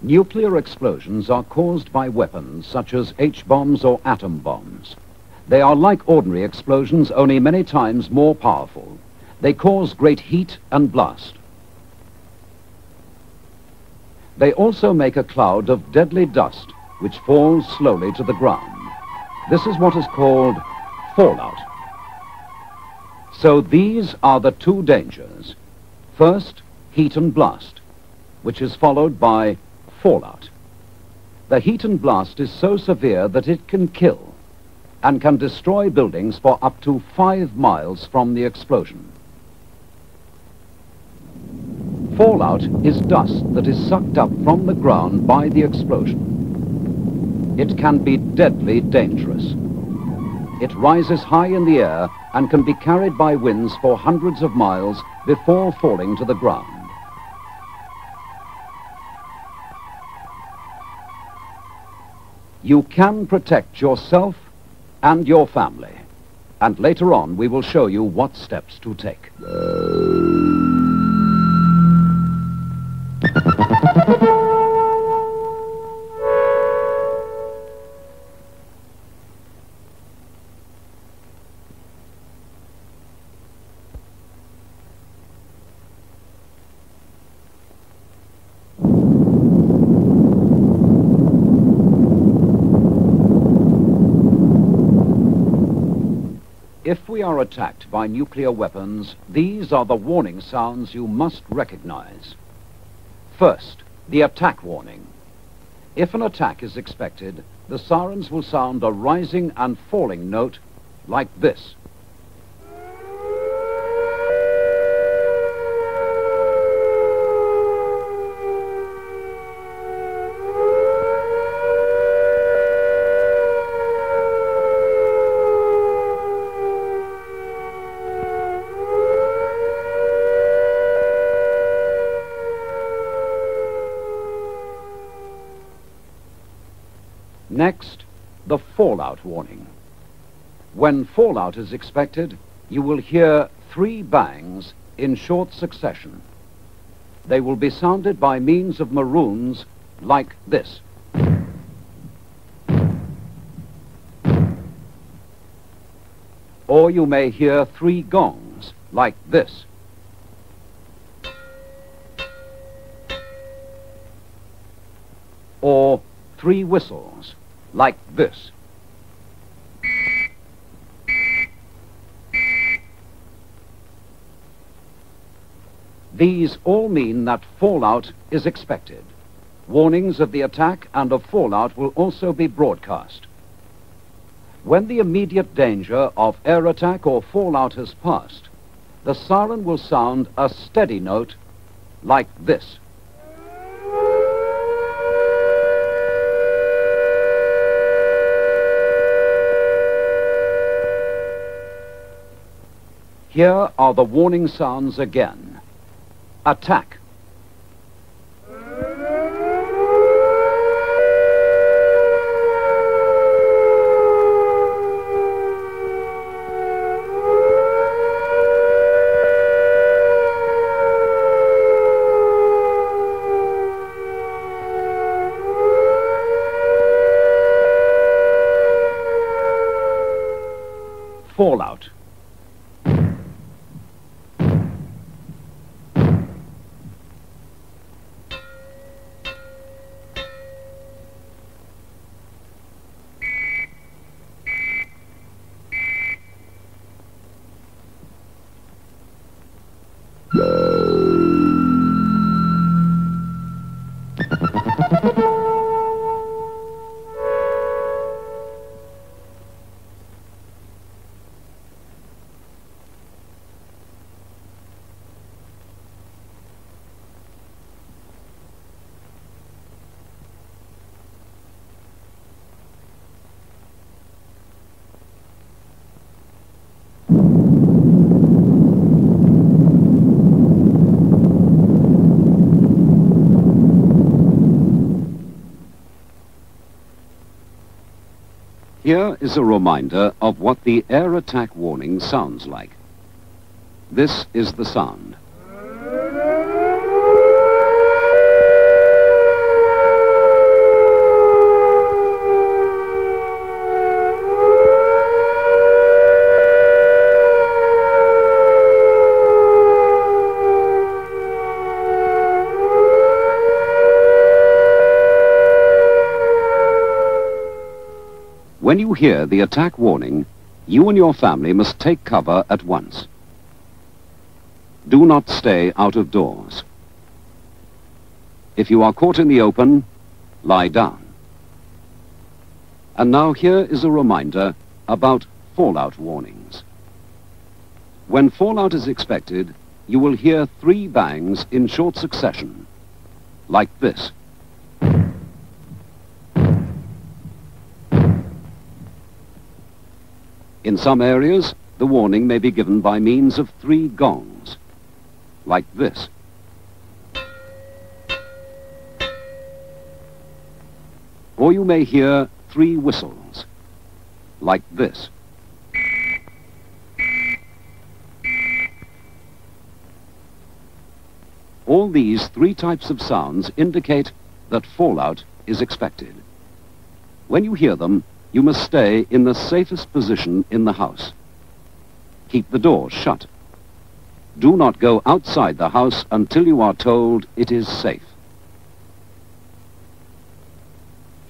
Nuclear explosions are caused by weapons such as H-bombs or atom bombs. They are like ordinary explosions, only many times more powerful. They cause great heat and blast. They also make a cloud of deadly dust, which falls slowly to the ground. This is what is called fallout. So these are the two dangers. First, heat and blast, which is followed by fallout. The heat and blast is so severe that it can kill and can destroy buildings for up to 5 miles from the explosion. Fallout is dust that is sucked up from the ground by the explosion. It can be deadly dangerous. It rises high in the air and can be carried by winds for hundreds of miles before falling to the ground. You can protect yourself and your family, and later on we will show you what steps to take. If we are attacked by nuclear weapons, these are the warning sounds you must recognize. First, the attack warning. If an attack is expected, the sirens will sound a rising and falling note like this. Next, the fallout warning. When fallout is expected, you will hear 3 bangs in short succession. They will be sounded by means of maroons like this. Or you may hear 3 gongs like this. Or 3 whistles like this. These all mean that fallout is expected. Warnings of the attack and of fallout will also be broadcast. When the immediate danger of air attack or fallout has passed, the siren will sound a steady note like this. Here are the warning sounds again. Attack. Fallout. Here is a reminder of what the air attack warning sounds like. This is the sound. When you hear the attack warning, you and your family must take cover at once. Do not stay out of doors. If you are caught in the open, lie down. And now here is a reminder about fallout warnings. When fallout is expected, you will hear 3 bangs in short succession, like this. In some areas, the warning may be given by means of 3 gongs, like this. Or you may hear 3 whistles, like this. All these 3 types of sounds indicate that fallout is expected. When you hear them, you must stay in the safest position in the house. Keep the doors shut. Do not go outside the house until you are told it is safe.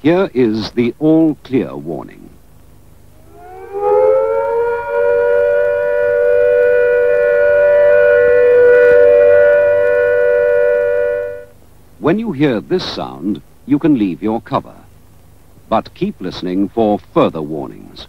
Here is the all clear warning. When you hear this sound, you can leave your cover, but keep listening for further warnings.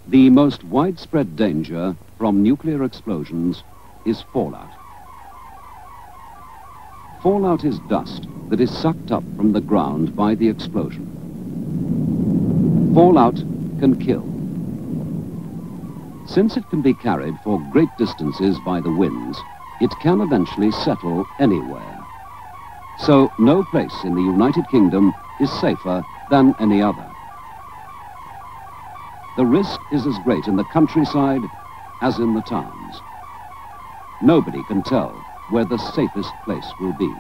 The most widespread danger from nuclear explosions is fallout. Fallout is dust that is sucked up from the ground by the explosion. Fallout can kill. Since it can be carried for great distances by the winds, it can eventually settle anywhere. So no place in the United Kingdom is safer than any other. The risk is as great in the countryside as in the towns. Nobody can tell where the safest place will be.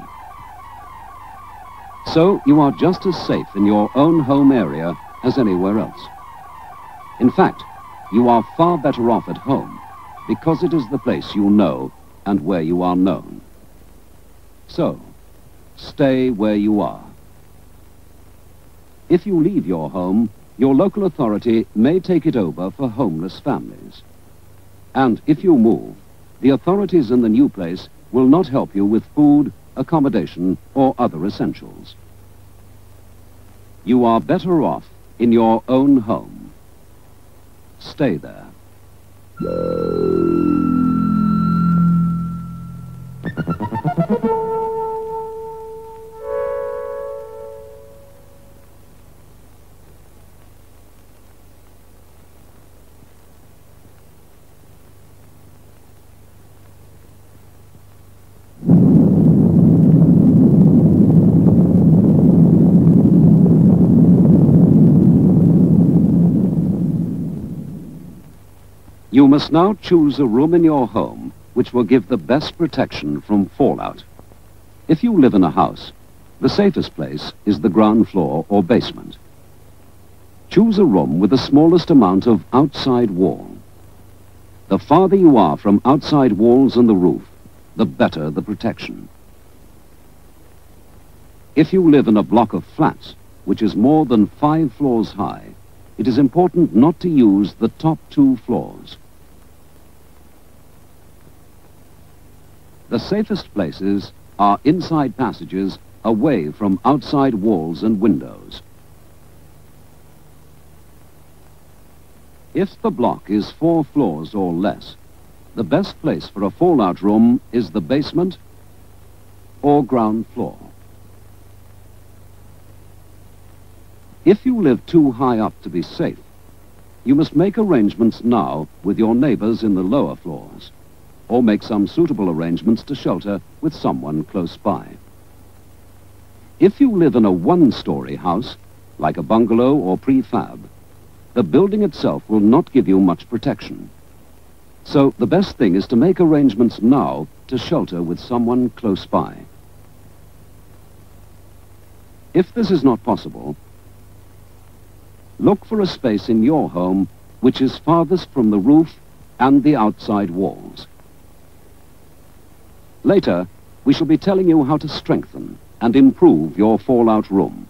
So you are just as safe in your own home area as anywhere else. In fact, you are far better off at home because it is the place you know and where you are known. So, stay where you are. If you leave your home, your local authority may take it over for homeless families. And if you move, the authorities in the new place will not help you with food, accommodation, or other essentials. You are better off in your own home. Stay there. You must now choose a room in your home which will give the best protection from fallout. If you live in a house, the safest place is the ground floor or basement. Choose a room with the smallest amount of outside wall. The farther you are from outside walls and the roof, the better the protection. If you live in a block of flats, which is more than 5 floors high, it is important not to use the top 2 floors. The safest places are inside passages away from outside walls and windows. If the block is 4 floors or less, the best place for a fallout room is the basement or ground floor. If you live too high up to be safe, you must make arrangements now with your neighbors in the lower floors, or make some suitable arrangements to shelter with someone close by. If you live in a one-story house, like a bungalow or prefab, the building itself will not give you much protection. So the best thing is to make arrangements now to shelter with someone close by. If this is not possible, look for a space in your home which is farthest from the roof and the outside walls. Later, we shall be telling you how to strengthen and improve your fallout room.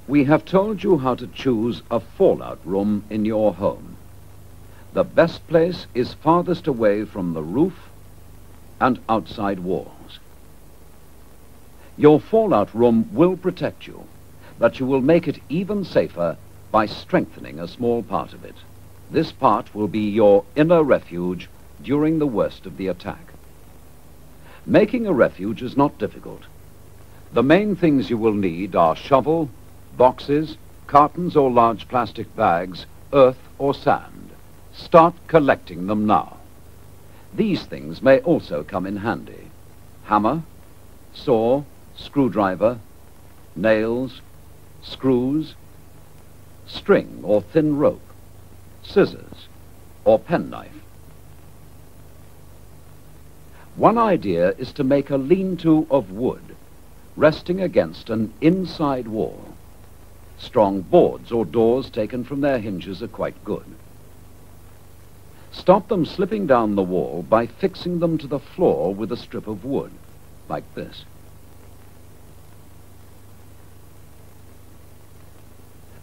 We have told you how to choose a fallout room in your home. The best place is farthest away from the roof and outside walls. Your fallout room will protect you, but you will make it even safer by strengthening a small part of it. This part will be your inner refuge during the worst of the attack. Making a refuge is not difficult. The main things you will need are shovel, boxes, cartons or large plastic bags, earth or sand. Start collecting them now. These things may also come in handy. Hammer, saw, screwdriver, nails, screws, string or thin rope, scissors or penknife. One idea is to make a lean-to of wood, resting against an inside wall. Strong boards or doors taken from their hinges are quite good. Stop them slipping down the wall by fixing them to the floor with a strip of wood, like this.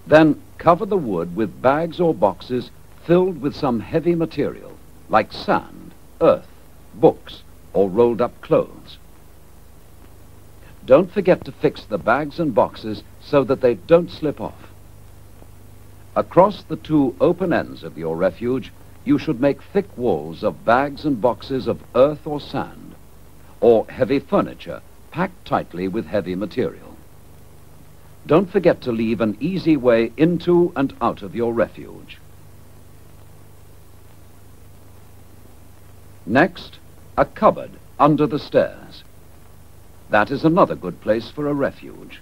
Then cover the wood with bags or boxes filled with some heavy material, like sand, earth, books, or rolled up clothes. Don't forget to fix the bags and boxes so that they don't slip off. Across the two open ends of your refuge, you should make thick walls of bags and boxes of earth or sand, or heavy furniture packed tightly with heavy material. Don't forget to leave an easy way into and out of your refuge. Next, a cupboard under the stairs. That is another good place for a refuge.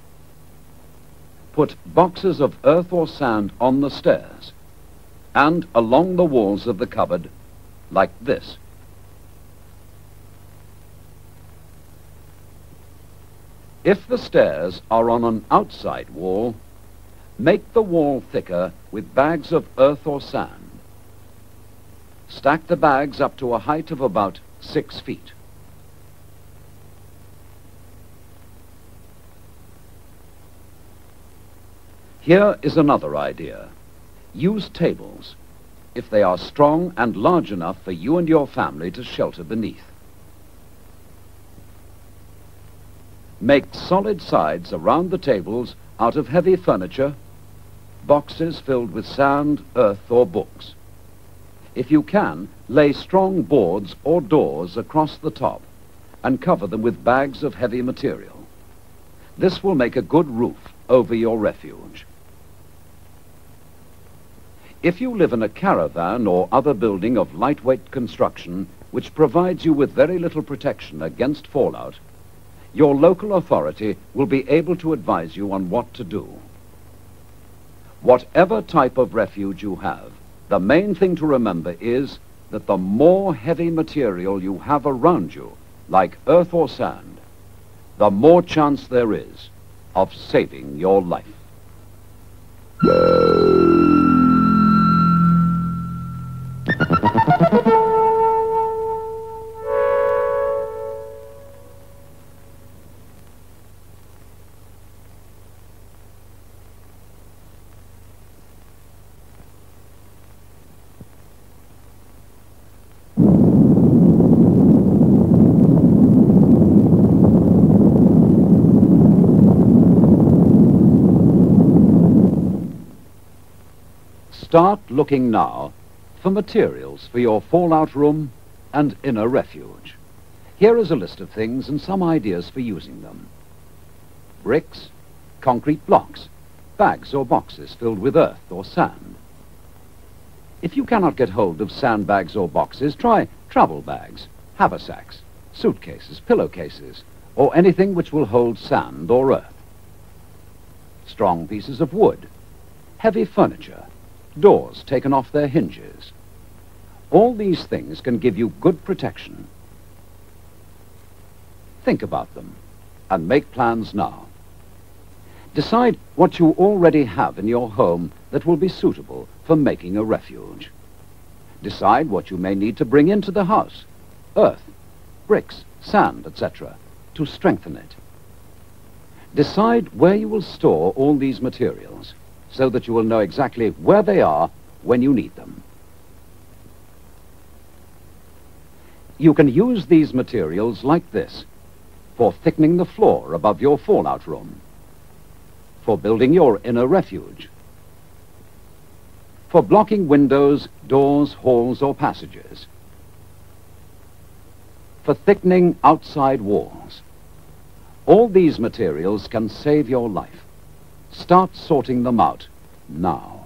Put boxes of earth or sand on the stairs and along the walls of the cupboard, like this. If the stairs are on an outside wall, make the wall thicker with bags of earth or sand. Stack the bags up to a height of about 6 feet. Here is another idea. Use tables, if they are strong and large enough for you and your family to shelter beneath. Make solid sides around the tables out of heavy furniture, boxes filled with sand, earth, or books. If you can, lay strong boards or doors across the top and cover them with bags of heavy material. This will make a good roof over your refuge. If you live in a caravan or other building of lightweight construction which provides you with very little protection against fallout, your local authority will be able to advise you on what to do. Whatever type of refuge you have, the main thing to remember is that the more heavy material you have around you, like earth or sand, the more chance there is of saving your life. Start looking now for materials for your fallout room and inner refuge. Here is a list of things and some ideas for using them. Bricks, concrete blocks, bags or boxes filled with earth or sand. If you cannot get hold of sandbags or boxes, try travel bags, haversacks, suitcases, pillowcases, or anything which will hold sand or earth. Strong pieces of wood, heavy furniture, doors taken off their hinges. All these things can give you good protection. Think about them and make plans now. Decide what you already have in your home that will be suitable for making a refuge. Decide what you may need to bring into the house, earth, bricks, sand, etc., to strengthen it. Decide where you will store all these materials so that you will know exactly where they are when you need them. You can use these materials like this for thickening the floor above your fallout room, for building your inner refuge, for blocking windows, doors, halls, or passages, for thickening outside walls. All these materials can save your life. Start sorting them out now.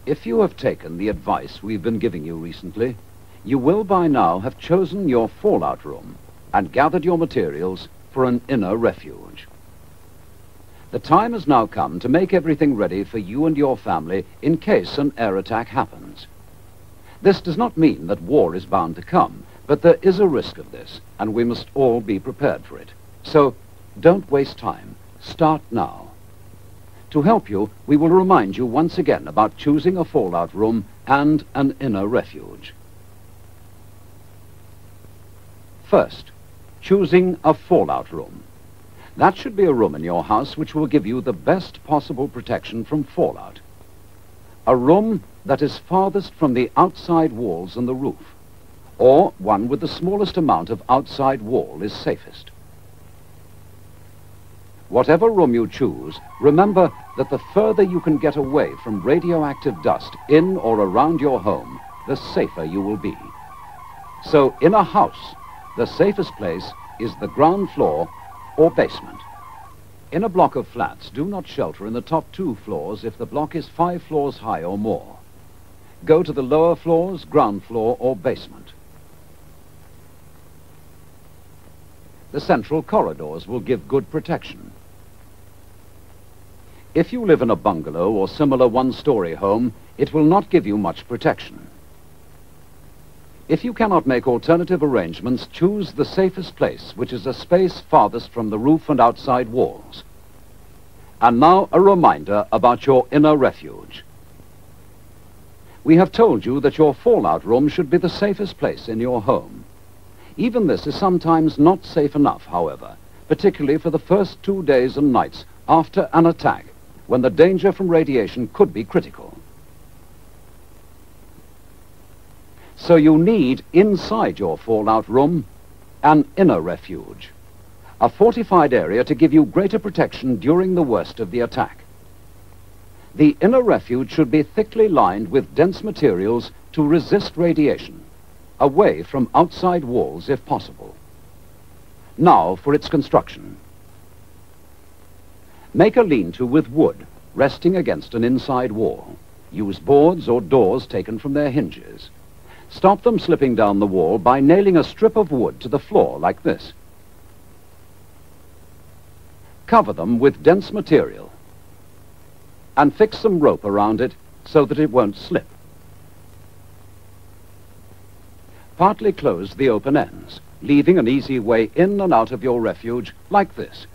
If you have taken the advice we've been giving you recently, you will by now have chosen your fallout room and gathered your materials for an inner refuge. The time has now come to make everything ready for you and your family in case an air attack happens. This does not mean that war is bound to come, but there is a risk of this, and we must all be prepared for it. So don't waste time. Start now. To help you, we will remind you once again about choosing a fallout room and an inner refuge. First, choosing a fallout room. That should be a room in your house which will give you the best possible protection from fallout. A room that is farthest from the outside walls and the roof, or one with the smallest amount of outside wall is safest. Whatever room you choose, remember that the further you can get away from radioactive dust in or around your home, the safer you will be. So in a house, the safest place is the ground floor or basement. In a block of flats, do not shelter in the top 2 floors if the block is 5 floors high or more. Go to the lower floors, ground floor or basement. The central corridors will give good protection. If you live in a bungalow or similar one-story home, it will not give you much protection. If you cannot make alternative arrangements, choose the safest place, which is a space farthest from the roof and outside walls. And now a reminder about your inner refuge. We have told you that your fallout room should be the safest place in your home. Even this is sometimes not safe enough, however, particularly for the first 2 days and nights after an attack, when the danger from radiation could be critical. So you need, inside your fallout room, an inner refuge, a fortified area to give you greater protection during the worst of the attack. The inner refuge should be thickly lined with dense materials to resist radiation, away from outside walls if possible. Now for its construction. Make a lean-to with wood, resting against an inside wall. Use boards or doors taken from their hinges. Stop them slipping down the wall by nailing a strip of wood to the floor like this. Cover them with dense material and fix some rope around it so that it won't slip. Partly close the open ends, leaving an easy way in and out of your refuge like this.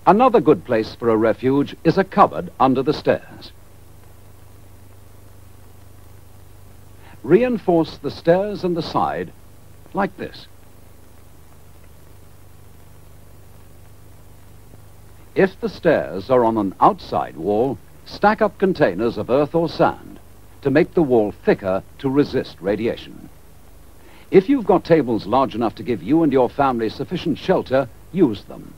Another good place for a refuge is a cupboard under the stairs. Reinforce the stairs and the side like this. If the stairs are on an outside wall, stack up containers of earth or sand to make the wall thicker to resist radiation. If you've got tables large enough to give you and your family sufficient shelter, use them.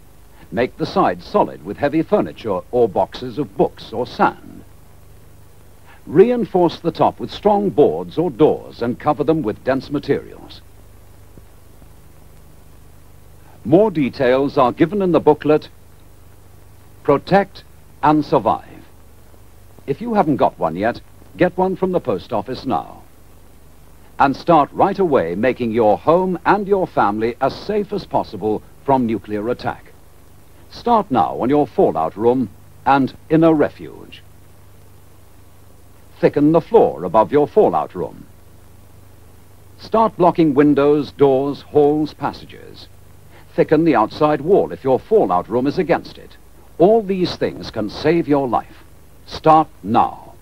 Make the sides solid with heavy furniture or boxes of books or sand. Reinforce the top with strong boards or doors and cover them with dense materials. More details are given in the booklet, Protect and Survive. If you haven't got one yet, get one from the post office now. And start right away making your home and your family as safe as possible from nuclear attack. Start now on your fallout room and in a refuge. Thicken the floor above your fallout room. Start blocking windows, doors, halls, passages. Thicken the outside wall if your fallout room is against it. All these things can save your life. Start now.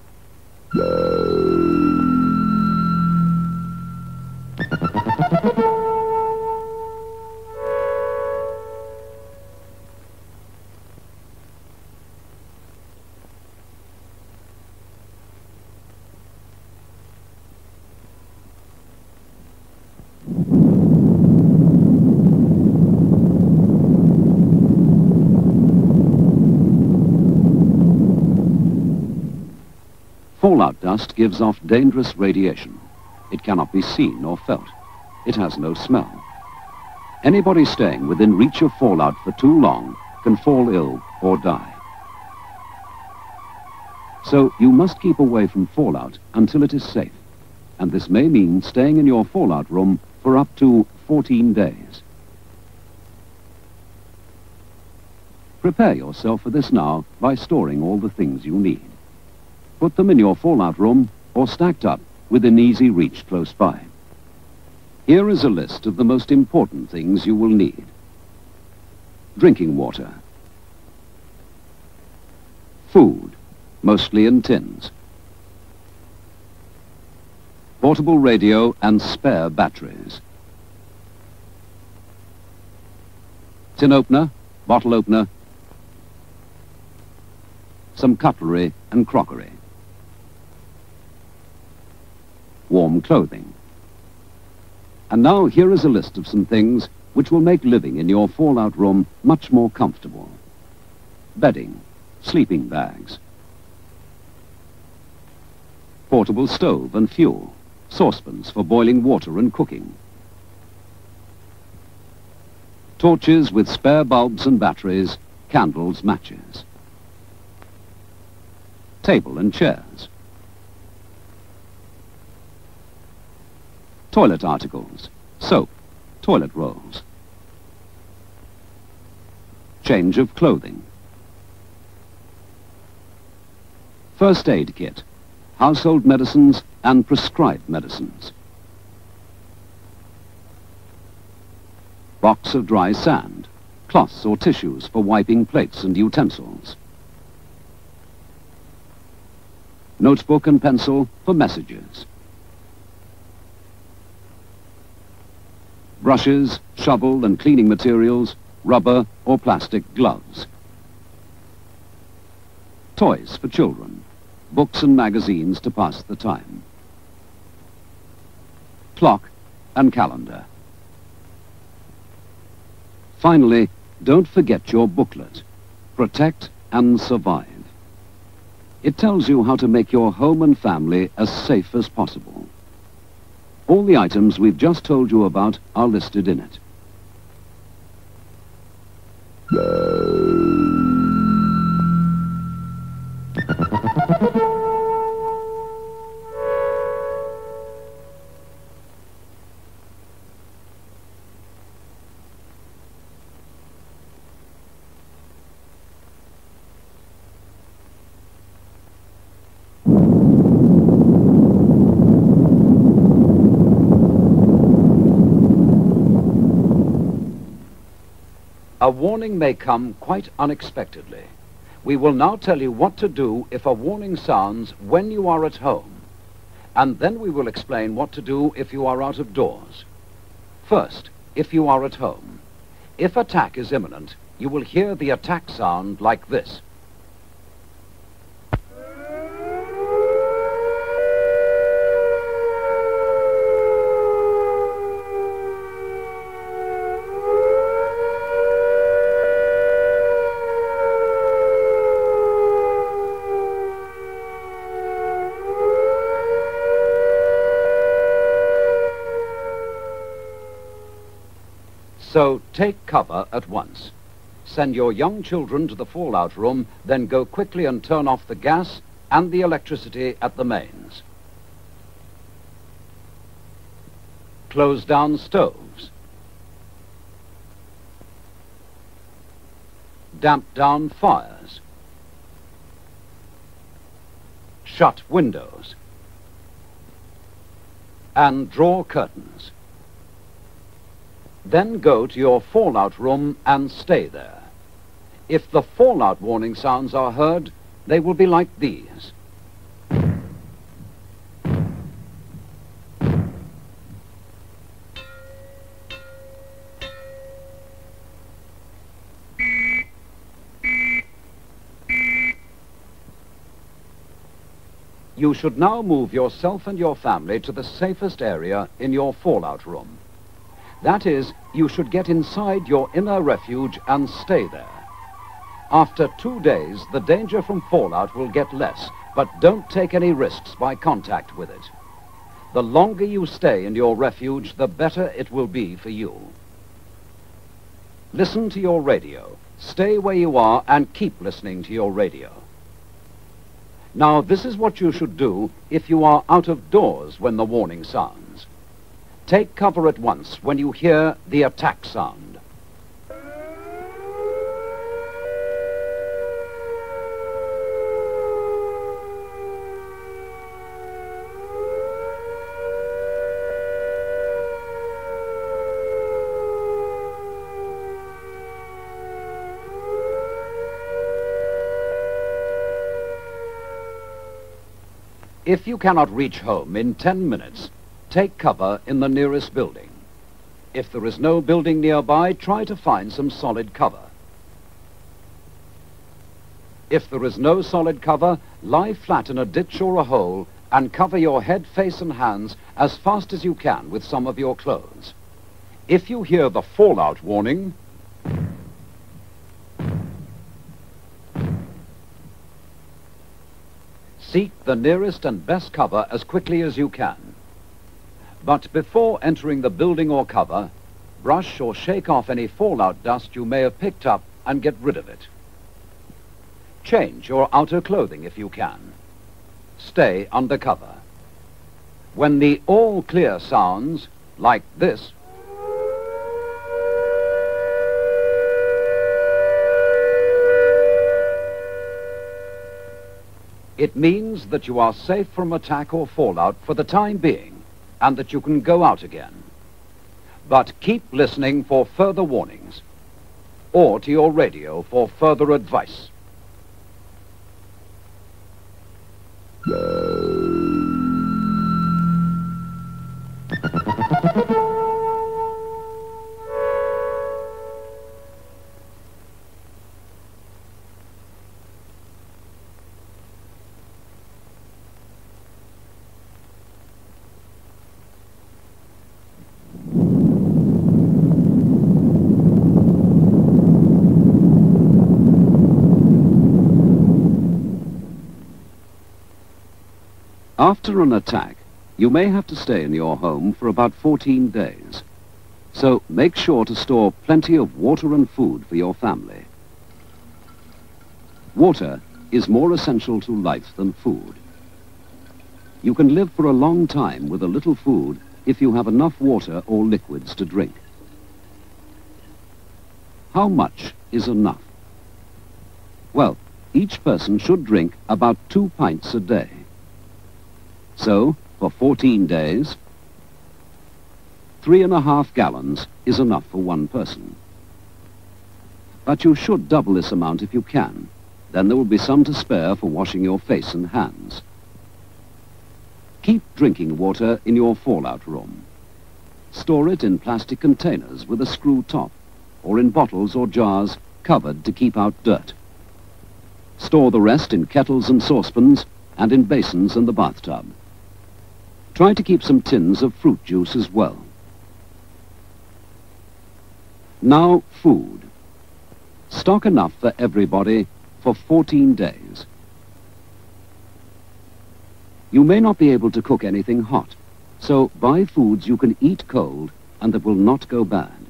Fallout dust gives off dangerous radiation. It cannot be seen or felt. It has no smell. Anybody staying within reach of fallout for too long can fall ill or die. So you must keep away from fallout until it is safe. And this may mean staying in your fallout room for up to 14 days. Prepare yourself for this now by storing all the things you need. Put them in your fallout room or stacked up within easy reach close by. Here is a list of the most important things you will need. Drinking water. Food, mostly in tins. Portable radio and spare batteries. Tin opener, bottle opener, some cutlery and crockery. Warm clothing. And now here is a list of some things which will make living in your fallout room much more comfortable. Bedding, sleeping bags, portable stove and fuel, saucepans for boiling water and cooking, torches with spare bulbs and batteries, candles, matches, table and chairs, toilet articles, soap, toilet rolls, change of clothing, first aid kit, household medicines and prescribed medicines, box of dry sand, cloths or tissues for wiping plates and utensils, notebook and pencil for messages, brushes, shovel and cleaning materials, rubber or plastic gloves. Toys for children, books and magazines to pass the time. Clock and calendar. Finally, don't forget your booklet, Protect and Survive. It tells you how to make your home and family as safe as possible. All the items we've just told you about are listed in it. A A warning may come quite unexpectedly. We will now tell you what to do if a warning sounds when you are at home, and then we will explain what to do if you are out of doors. First, if you are at home. If attack is imminent, you will hear the attack sound like this. So take cover at once. Send your young children to the fallout room, then go quickly and turn off the gas and the electricity at the mains. Close down stoves. Damp down fires. Shut windows. And draw curtains. Then go to your fallout room and stay there. If the fallout warning sounds are heard, they will be like these. You should now move yourself and your family to the safest area in your fallout room. That is, you should get inside your inner refuge and stay there. After 2 days, the danger from fallout will get less, but don't take any risks by contact with it. The longer you stay in your refuge, the better it will be for you. Listen to your radio. Stay where you are and keep listening to your radio. Now, this is what you should do if you are out of doors when the warning sounds. Take cover at once when you hear the attack sound. If you cannot reach home in 10 minutes, take cover in the nearest building. If there is no building nearby, try to find some solid cover. If there is no solid cover, lie flat in a ditch or a hole and cover your head, face and hands as fast as you can with some of your clothes. If you hear the fallout warning, seek the nearest and best cover as quickly as you can. But before entering the building or cover, brush or shake off any fallout dust you may have picked up and get rid of it. Change your outer clothing if you can. Stay under cover. When the all clear sounds, like this, it means that you are safe from attack or fallout for the time being, and that you can go out again. But keep listening for further warnings, or to your radio for further advice. After an attack, you may have to stay in your home for about 14 days. So make sure to store plenty of water and food for your family. Water is more essential to life than food. You can live for a long time with a little food if you have enough water or liquids to drink. How much is enough? Well, each person should drink about 2 pints a day. So, for 14 days, 3.5 gallons is enough for one person. but you should double this amount if you can. Then there will be some to spare for washing your face and hands. Keep drinking water in your fallout room. Store it in plastic containers with a screw top, or in bottles or jars covered to keep out dirt. Store the rest in kettles and saucepans and in basins in the bathtub. Try to keep some tins of fruit juice as well. Now, food. Stock enough for everybody for 14 days. You may not be able to cook anything hot, so buy foods you can eat cold and that will not go bad.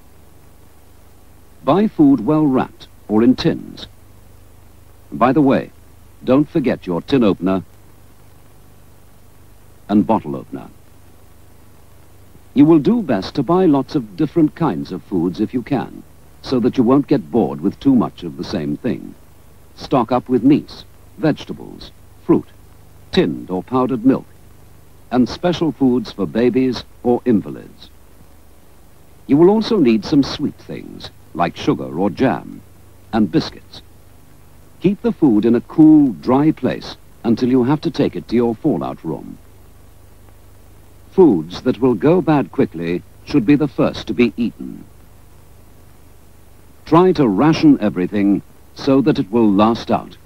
Buy food well wrapped or in tins. By the way, don't forget your tin opener and bottle opener. You will do best to buy lots of different kinds of foods if you can, so that you won't get bored with too much of the same thing. Stock up with meats, vegetables, fruit, tinned or powdered milk, and special foods for babies or invalids. You will also need some sweet things, like sugar or jam, and biscuits. Keep the food in a cool, dry place until you have to take it to your fallout room. Foods that will go bad quickly should be the first to be eaten. Try to ration everything so that it will last out.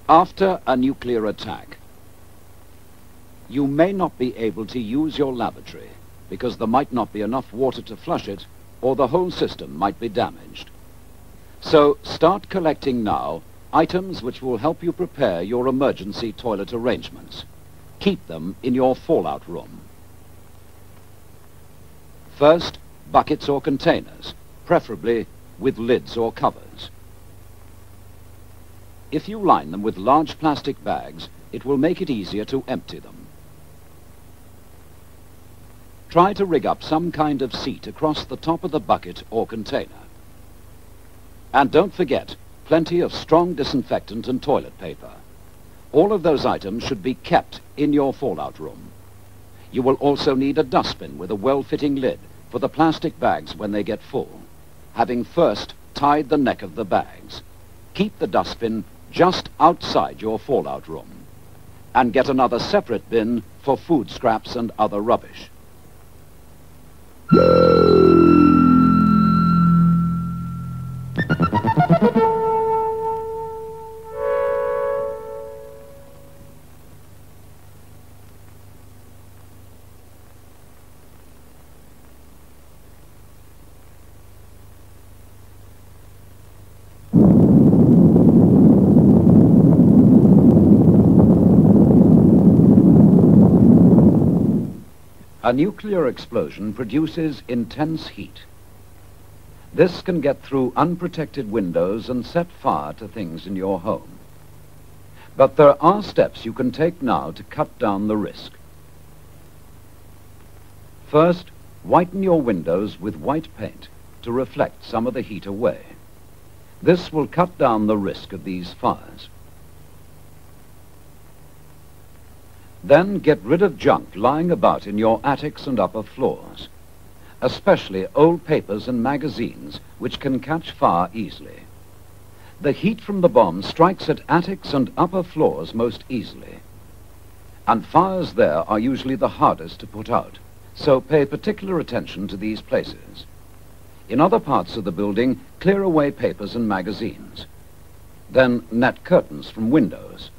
After a nuclear attack, you may not be able to use your lavatory because there might not be enough water to flush it, or the whole system might be damaged. So start collecting now items which will help you prepare your emergency toilet arrangements. Keep them in your fallout room. First, buckets or containers, preferably with lids or covers. If you line them with large plastic bags, it will make it easier to empty them. Try to rig up some kind of seat across the top of the bucket or container. And don't forget, plenty of strong disinfectant and toilet paper. All of those items should be kept in your fallout room. You will also need a dustbin with a well-fitting lid for the plastic bags when they get full, having first tied the neck of the bags. Keep the dustbin just outside your fallout room, and get another separate bin for food scraps and other rubbish. A nuclear explosion produces intense heat. This can get through unprotected windows and set fire to things in your home. But there are steps you can take now to cut down the risk. First, whiten your windows with white paint to reflect some of the heat away. This will cut down the risk of these fires. Then get rid of junk lying about in your attics and upper floors, especially old papers and magazines which can catch fire easily. The heat from the bomb strikes at attics and upper floors most easily, and fires there are usually the hardest to put out, so pay particular attention to these places. In other parts of the building, clear away papers and magazines. Then net curtains from windows,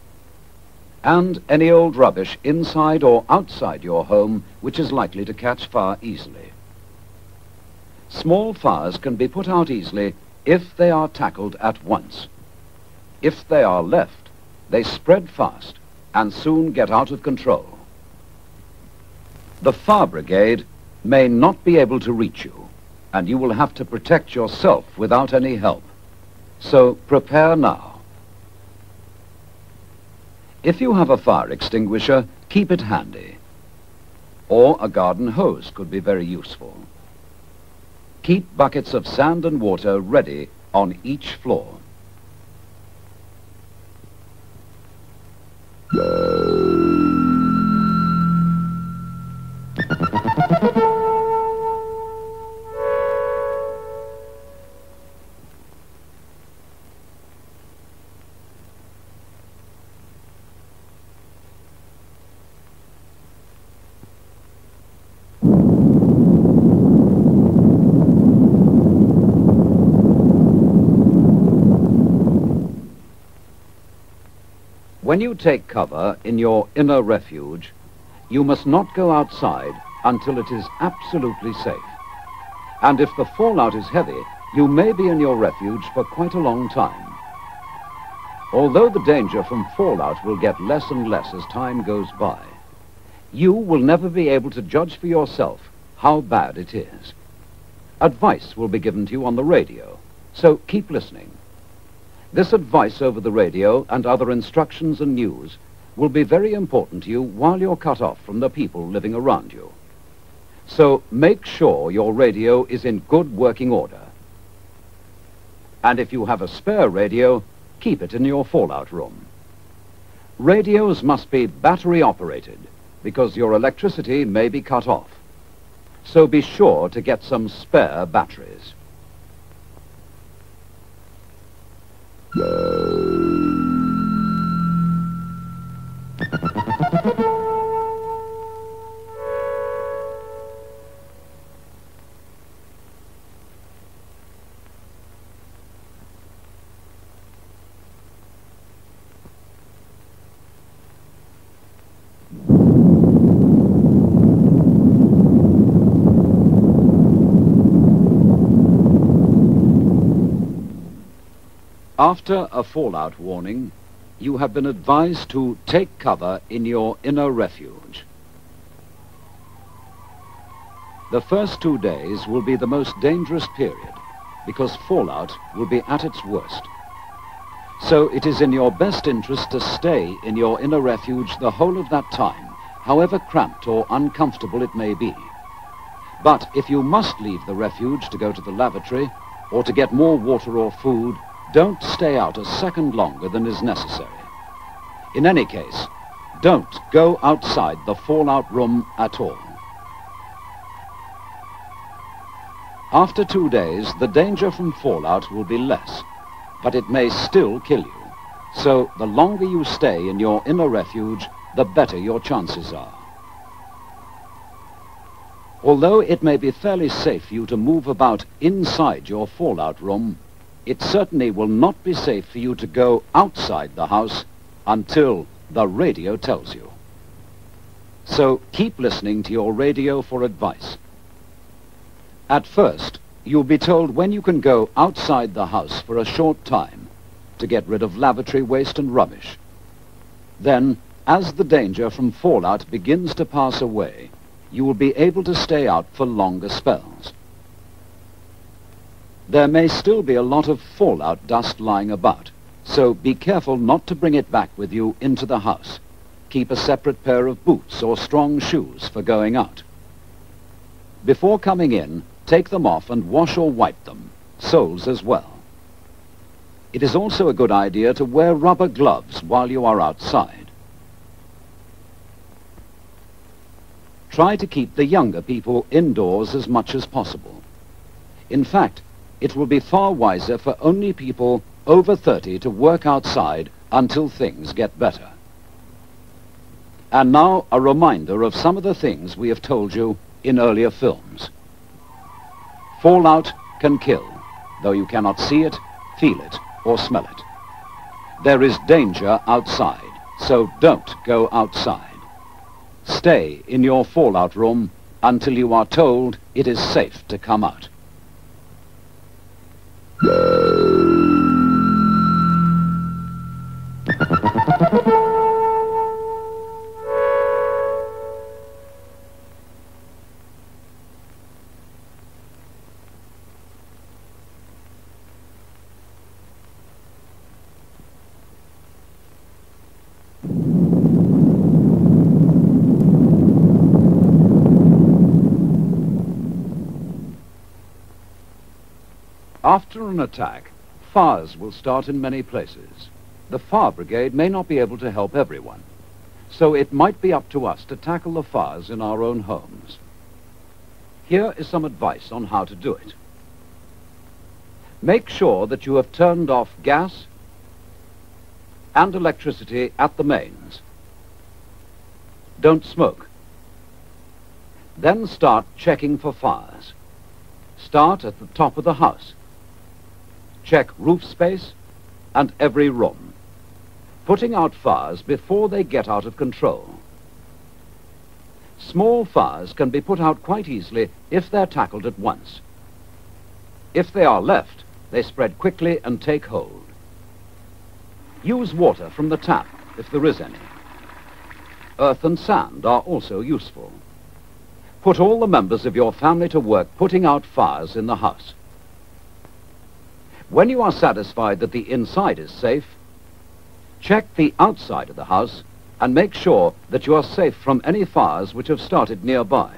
and any old rubbish inside or outside your home which is likely to catch fire easily. Small fires can be put out easily if they are tackled at once. If they are left, they spread fast and soon get out of control. The fire brigade may not be able to reach you, and you will have to protect yourself without any help. So prepare now. If you have a fire extinguisher, keep it handy. Or a garden hose could be very useful. Keep buckets of sand and water ready on each floor. When you take cover in your inner refuge, you must not go outside until it is absolutely safe. And if the fallout is heavy, you may be in your refuge for quite a long time. Although the danger from fallout will get less and less as time goes by, you will never be able to judge for yourself how bad it is. Advice will be given to you on the radio, so keep listening. This advice over the radio and other instructions and news will be very important to you while you're cut off from the people living around you. So make sure your radio is in good working order. And if you have a spare radio, keep it in your fallout room. Radios must be battery operated because your electricity may be cut off. So be sure to get some spare batteries. After a fallout warning, you have been advised to take cover in your inner refuge. The first 2 days will be the most dangerous period because fallout will be at its worst. So it is in your best interest to stay in your inner refuge the whole of that time, however cramped or uncomfortable it may be. But if you must leave the refuge to go to the lavatory or to get more water or food, don't stay out a second longer than is necessary. In any case, don't go outside the fallout room at all. After 2 days, the danger from fallout will be less, but it may still kill you. So the longer you stay in your inner refuge, the better your chances are. Although it may be fairly safe for you to move about inside your fallout room, it certainly will not be safe for you to go outside the house until the radio tells you. So keep listening to your radio for advice. At first, you'll be told when you can go outside the house for a short time to get rid of lavatory waste and rubbish. Then, as the danger from fallout begins to pass away, you will be able to stay out for longer spells. There may still be a lot of fallout dust lying about, so be careful not to bring it back with you into the house. Keep a separate pair of boots or strong shoes for going out. Before coming in, take them off and wash or wipe them, soles as well. It is also a good idea to wear rubber gloves while you are outside. Try to keep the younger people indoors as much as possible. In fact, it will be far wiser for only people over 30 to work outside until things get better. And now a reminder of some of the things we have told you in earlier films. Fallout can kill, though you cannot see it, feel it, or smell it. There is danger outside, so don't go outside. Stay in your fallout room until you are told it is safe to come out. After an attack, fires will start in many places. The fire brigade may not be able to help everyone, so it might be up to us to tackle the fires in our own homes. Here is some advice on how to do it. Make sure that you have turned off gas and electricity at the mains. Don't smoke. Then start checking for fires. Start at the top of the house. Check roof space and every room, putting out fires before they get out of control. Small fires can be put out quite easily if they're tackled at once. If they are left, they spread quickly and take hold. Use water from the tap if there is any. Earth and sand are also useful. Put all the members of your family to work putting out fires in the house. When you are satisfied that the inside is safe, check the outside of the house and make sure that you are safe from any fires which have started nearby.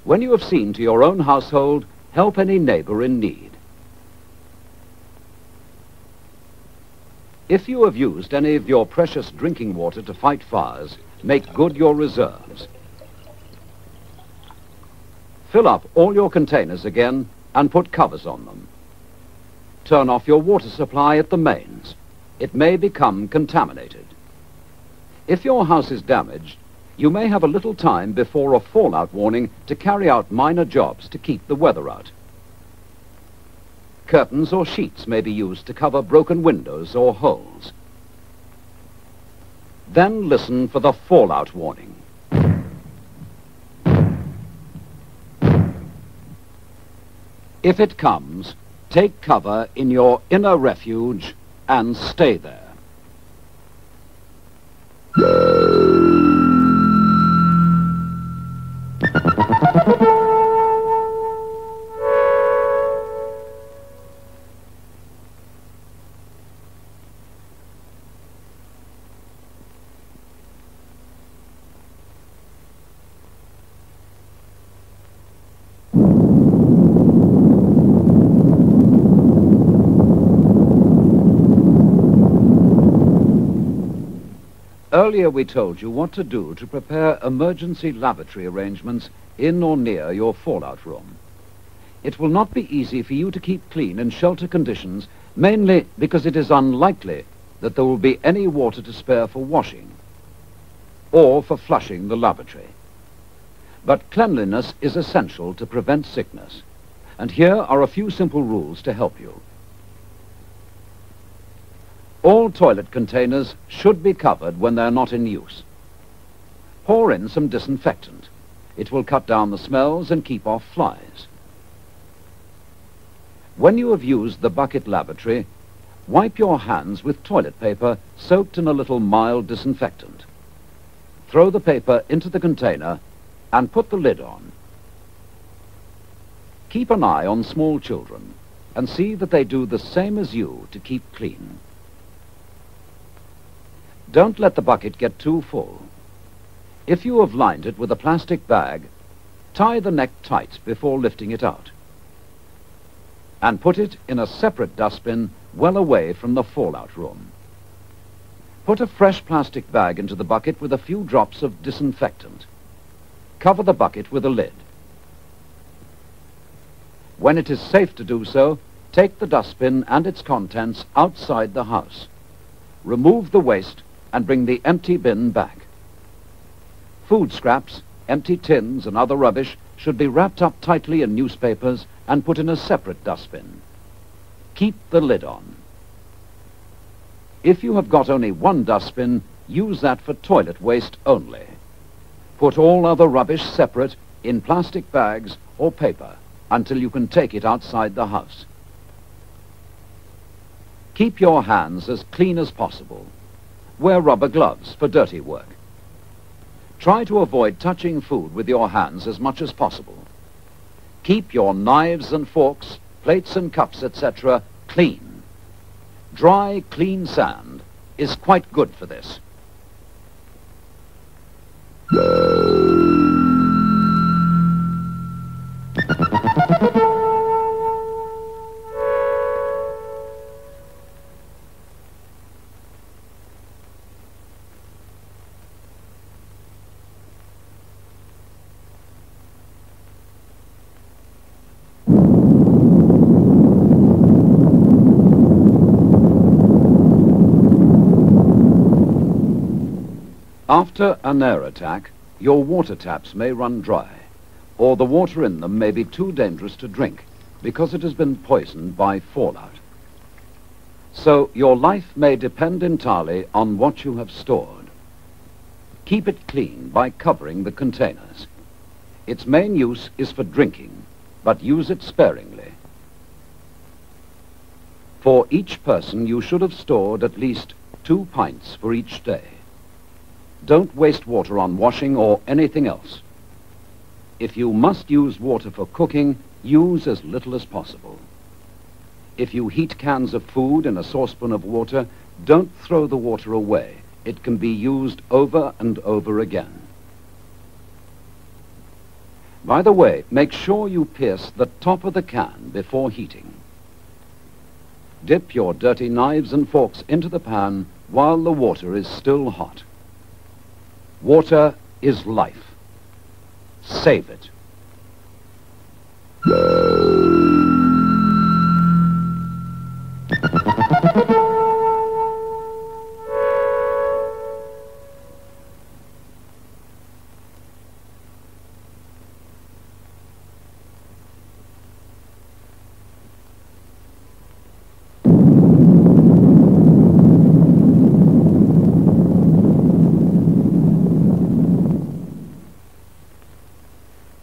When you have seen to your own household, help any neighbor in need. If you have used any of your precious drinking water to fight fires, make good your reserves. Fill up all your containers again and put covers on them. Turn off your water supply at the mains. It may become contaminated. If your house is damaged, you may have a little time before a fallout warning to carry out minor jobs to keep the weather out. Curtains or sheets may be used to cover broken windows or holes. Then listen for the fallout warning. If it comes, take cover in your inner refuge and stay there. Earlier we told you what to do to prepare emergency lavatory arrangements in or near your fallout room. It will not be easy for you to keep clean in shelter conditions, mainly because it is unlikely that there will be any water to spare for washing or for flushing the lavatory. But cleanliness is essential to prevent sickness, and here are a few simple rules to help you. All toilet containers should be covered when they're not in use. Pour in some disinfectant. It will cut down the smells and keep off flies. When you have used the bucket lavatory, wipe your hands with toilet paper soaked in a little mild disinfectant. Throw the paper into the container and put the lid on. Keep an eye on small children and see that they do the same as you to keep clean. Don't let the bucket get too full. If you have lined it with a plastic bag, tie the neck tight before lifting it out. And put it in a separate dustbin well away from the fallout room. Put a fresh plastic bag into the bucket with a few drops of disinfectant. Cover the bucket with a lid. When it is safe to do so, take the dustbin and its contents outside the house. Remove the waste and bring the empty bin back. Food scraps, empty tins and other rubbish should be wrapped up tightly in newspapers and put in a separate dustbin. Keep the lid on. If you have got only one dustbin, use that for toilet waste only. Put all other rubbish separate in plastic bags or paper until you can take it outside the house. Keep your hands as clean as possible. Wear rubber gloves for dirty work. Try to avoid touching food with your hands as much as possible. Keep your knives and forks, plates and cups, etc. clean. Dry, clean sand is quite good for this. After an air attack, your water taps may run dry, or the water in them may be too dangerous to drink because it has been poisoned by fallout. So your life may depend entirely on what you have stored. Keep it clean by covering the containers. Its main use is for drinking, but use it sparingly. For each person, you should have stored at least 2 pints for each day. Don't waste water on washing or anything else. If you must use water for cooking, use as little as possible. If you heat cans of food in a saucepan of water, don't throw the water away. It can be used over and over again. By the way, make sure you pierce the top of the can before heating. Dip your dirty knives and forks into the pan while the water is still hot. Water is life. Save it.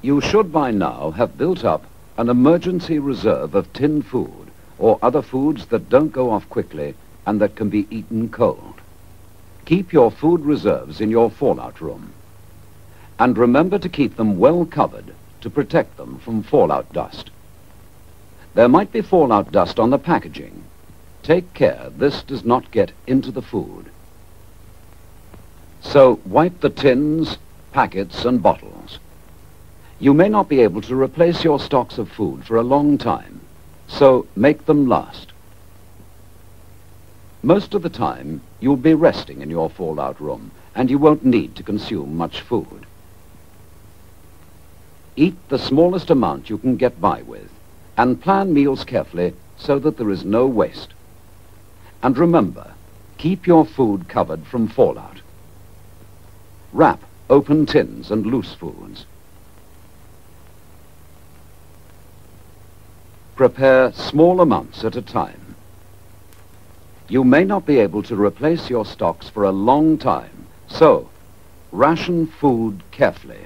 You should by now have built up an emergency reserve of tinned food or other foods that don't go off quickly and that can be eaten cold. Keep your food reserves in your fallout room. And remember to keep them well covered to protect them from fallout dust. There might be fallout dust on the packaging. Take care this does not get into the food. So wipe the tins, packets, and bottles. You may not be able to replace your stocks of food for a long time, so make them last. Most of the time, you'll be resting in your fallout room, and you won't need to consume much food. Eat the smallest amount you can get by with, and plan meals carefully so that there is no waste. And remember, keep your food covered from fallout. Wrap open tins and loose foods. Prepare small amounts at a time. You may not be able to replace your stocks for a long time, so ration food carefully.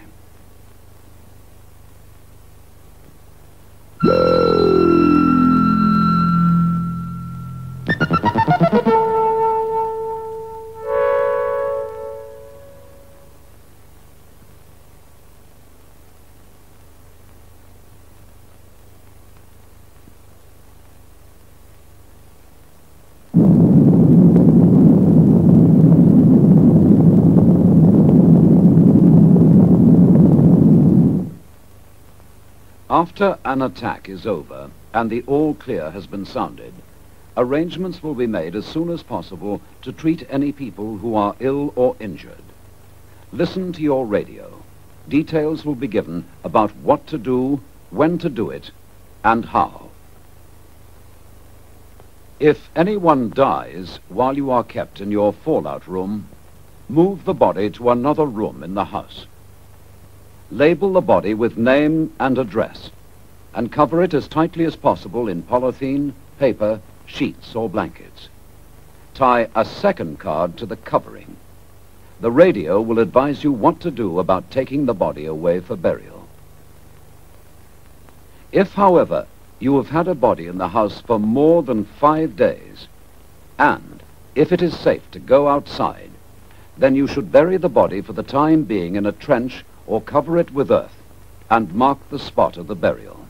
After an attack is over and the all clear has been sounded, arrangements will be made as soon as possible to treat any people who are ill or injured. Listen to your radio. Details will be given about what to do, when to do it, and how. If anyone dies while you are kept in your fallout room, move the body to another room in the house. Label the body with name and address, and cover it as tightly as possible in polythene, paper, sheets, or blankets. Tie a second card to the covering. The radio will advise you what to do about taking the body away for burial. If, however, you have had a body in the house for more than 5 days, and if it is safe to go outside, then you should bury the body for the time being in a trench or cover it with earth and mark the spot of the burial.